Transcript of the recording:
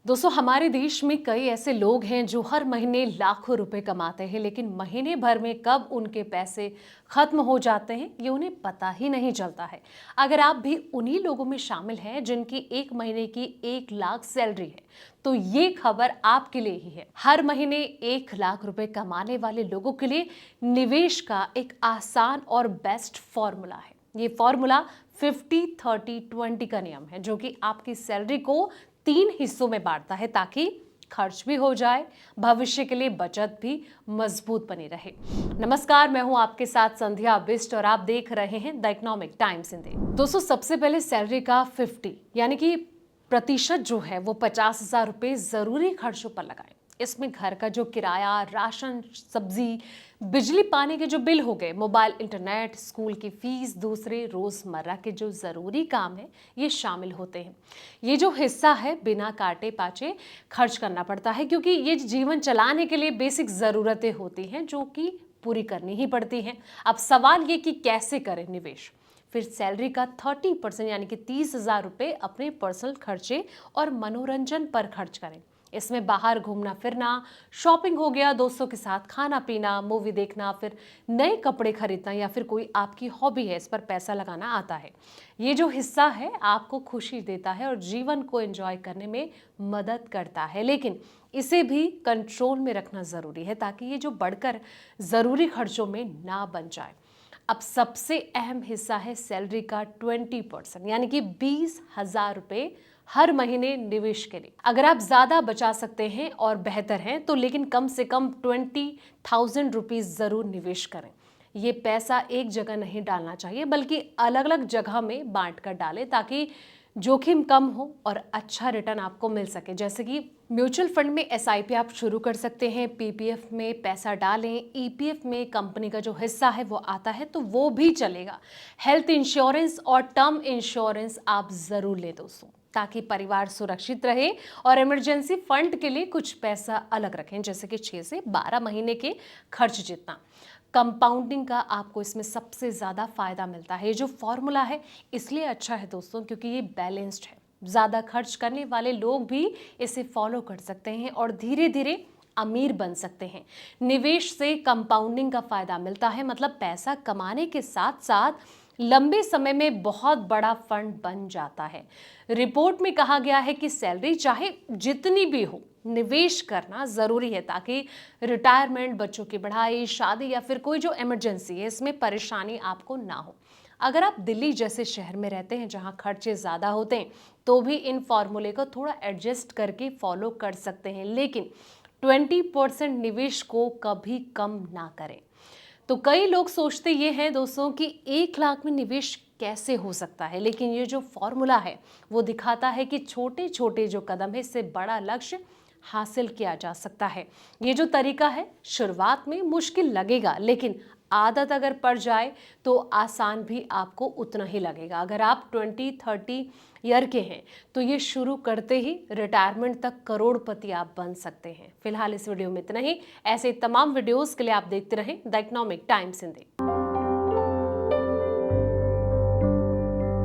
दोस्तों हमारे देश में कई ऐसे लोग हैं जो हर महीने लाखों रुपए कमाते हैं, लेकिन महीने भर में कब उनके पैसे खत्म हो जाते हैं ये उन्हें पता ही नहीं चलता है। अगर आप भी उन्हीं लोगों में शामिल हैं जिनकी एक महीने की 1 लाख सैलरी है, तो ये खबर आपके लिए ही है। हर महीने 1 लाख रुपए कमाने वाले लोगों के लिए निवेश का एक आसान और बेस्ट फॉर्मूला है। ये फॉर्मूला 50-30-20 का नियम है, जो कि आपकी सैलरी को 3 हिस्सों में बांटता है ताकि खर्च भी हो जाए, भविष्य के लिए बचत भी मजबूत बनी रहे। नमस्कार, मैं हूं आपके साथ संध्या बिष्ट और आप देख रहे हैं द इकोनॉमिक टाइम्स हिंदी। दोस्तों सबसे पहले सैलरी का 50 यानी कि प्रतिशत जो है वो 50,000 रुपए जरूरी खर्चों पर लगाएं। इसमें घर का जो किराया, राशन, सब्जी, बिजली पानी के जो बिल हो गए, मोबाइल, इंटरनेट, स्कूल की फीस, दूसरे रोजमर्रा के जो जरूरी काम है ये शामिल होते हैं। ये जो हिस्सा है बिना काटे पाचे खर्च करना पड़ता है, क्योंकि ये जीवन चलाने के लिए बेसिक जरूरतें होती हैं जो कि पूरी करनी ही पड़ती हैं। अब सवाल ये कि कैसे करें निवेश। फिर सैलरी का 30% यानी कि 30,000 रुपए अपने पर्सनल खर्चे और मनोरंजन पर खर्च करें। इसमें बाहर घूमना फिरना, शॉपिंग हो गया, दोस्तों के साथ खाना पीना, मूवी देखना, फिर नए कपड़े खरीदना या फिर कोई आपकी हॉबी है, इस पर पैसा लगाना आता है। ये जो हिस्सा है आपको खुशी देता है और जीवन को एंजॉय करने में मदद करता है, लेकिन इसे भी कंट्रोल में रखना जरूरी है ताकि ये जो बढ़कर जरूरी खर्चों में ना बन जाए। अब सबसे अहम हिस्सा है सैलरी का 20% यानी कि 20,000 रुपए हर महीने निवेश के लिए। अगर आप ज्यादा बचा सकते हैं और बेहतर हैं तो, लेकिन कम से कम 20,000 रुपीज जरूर निवेश करें। ये पैसा एक जगह नहीं डालना चाहिए बल्कि अलग अलग जगह में बांट कर डालें ताकि जोखिम कम हो और अच्छा रिटर्न आपको मिल सके। जैसे कि म्यूचुअल फंड में एसआईपी आप शुरू कर सकते हैं, पीपीएफ में पैसा डालें, ईपीएफ में कंपनी का जो हिस्सा है वो आता है तो वो भी चलेगा। हेल्थ इंश्योरेंस और टर्म इंश्योरेंस आप जरूर लें दोस्तों, ताकि परिवार सुरक्षित रहे, और इमरजेंसी फंड के लिए कुछ पैसा अलग रखें, जैसे कि 6 से 12 महीने के खर्च जितना। कंपाउंडिंग का आपको इसमें सबसे ज़्यादा फायदा मिलता है। ये जो फॉर्मूला है इसलिए अच्छा है दोस्तों क्योंकि ये बैलेंस्ड है। ज़्यादा खर्च करने वाले लोग भी इसे फॉलो कर सकते हैं और धीरे धीरे अमीर बन सकते हैं। निवेश से कंपाउंडिंग का फायदा मिलता है, मतलब पैसा कमाने के साथ साथ लंबे समय में बहुत बड़ा फंड बन जाता है। रिपोर्ट में कहा गया है कि सैलरी चाहे जितनी भी हो, निवेश करना जरूरी है ताकि रिटायरमेंट, बच्चों की पढ़ाई, शादी या फिर कोई जो इमरजेंसी है इसमें परेशानी आपको ना हो। अगर आप दिल्ली जैसे शहर में रहते हैं जहां खर्चे ज़्यादा होते हैं तो भी इन फॉर्मूले को थोड़ा एडजस्ट करके फॉलो कर सकते हैं, लेकिन 20% निवेश को कभी कम ना करें। तो कई लोग सोचते ये हैं दोस्तों कि 1 लाख में निवेश कैसे हो सकता है, लेकिन ये जो फॉर्मूला है वो दिखाता है कि छोटे छोटे जो कदम है इससे बड़ा लक्ष्य हासिल किया जा सकता है। ये जो तरीका है शुरुआत में मुश्किल लगेगा, लेकिन आदत अगर पड़ जाए तो आसान भी आपको उतना ही लगेगा। अगर आप 20-30 ईयर के हैं तो ये शुरू करते ही रिटायरमेंट तक करोड़पति आप बन सकते हैं। फिलहाल इस वीडियो में इतना ही। ऐसे तमाम वीडियोस के लिए आप देखते रहें द इकोनॉमिक टाइम्स हिंदी।